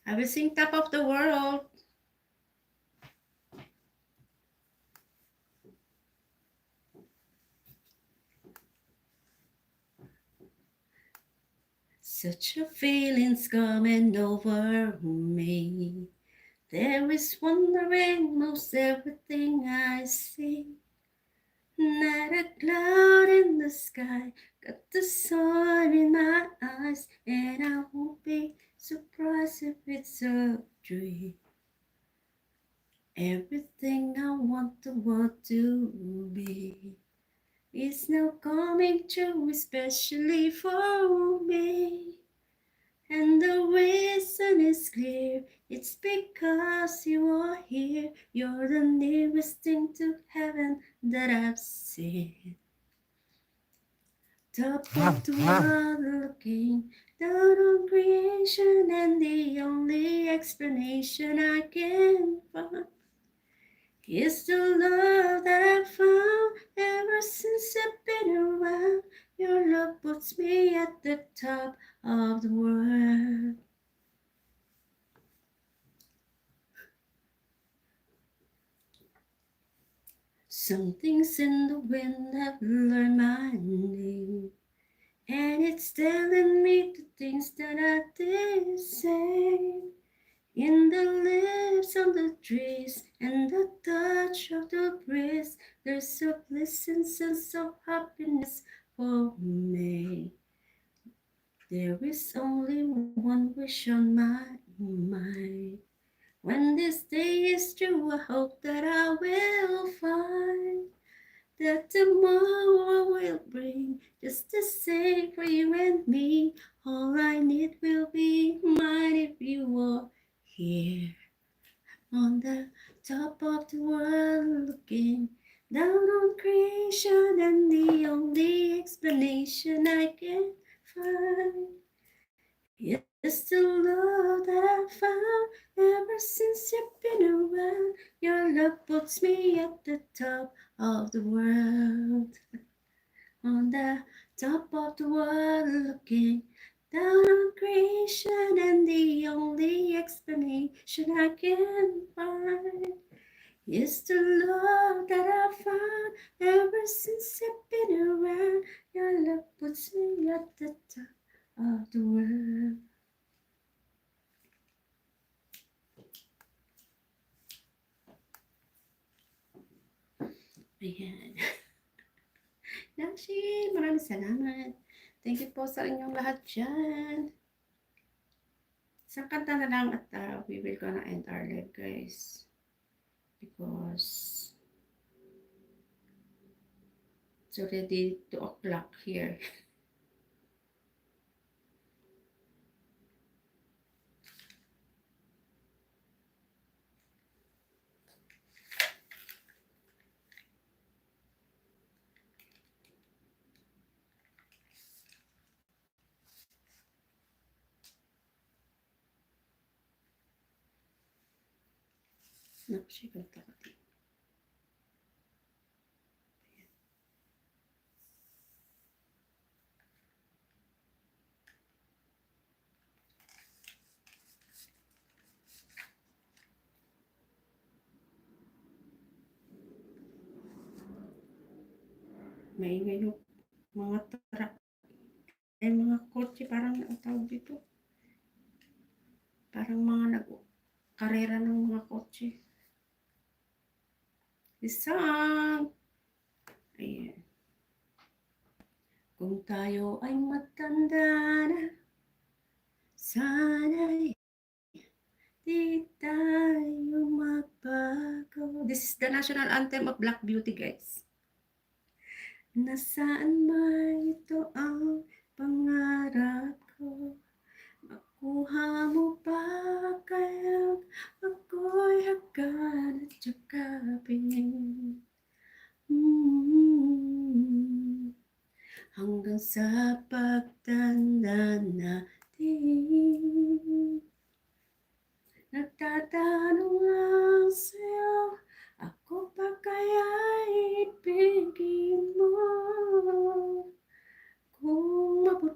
I will sing Top of the World. Such a feeling's coming over me. There is wonder in most everything I see. Not a cloud in the sky, got the sun in my eyes, and I won't be surprised if it's a dream. Everything I want the world to be is now coming true, especially for me. And the reason is clear, it's because you are here. You're the nearest thing to heaven that I've seen. Top of the world looking down on creation, and the only explanation I can find is the love that I've found ever since I've been around. Your love puts me at the top of the world. Something's in the wind have learned my name, and it's telling me the things that I did say. In the leaves on the trees and the touch of the breeze, there's a pleasant sense of happiness for me. There is only one wish on my mind. When this day is through, I hope that I will find that tomorrow will bring just the same for you and me. All I need will be mine if you are here. On the top of the world, looking down on creation, and the only explanation I can find is the love that I found ever since you've been around. Your love puts me at the top of the world. On the top of the world, looking down on creation, and the only explanation I can find is the love that I found ever since I've been around. Your love puts me at the top of the world. Ayan. Nashi, maraming salamat. Thank you po sa inyong lahat dyan. Isang kanta na lang at we will gonna end our live, guys. Because it's already 2 o'clock here. Naku, kanta ko din. Maingay yung mga truck. Mga kotse, parang ang tawag dito. Parang mga nag-karera ng mga kotse. Isang! Ayan. Kung tayo ay matanda na, sana'y di tayo magbago. This is the national anthem of Black Beauty, guys. Nasaan man ito ang pangarap ko, makuha mo pa kaya ako'y hagkan at yakapin. Hanggang sa pagtanda natin, nagtatanong lang sa'yo, ako pa kaya ibigin mo? Kung mabuti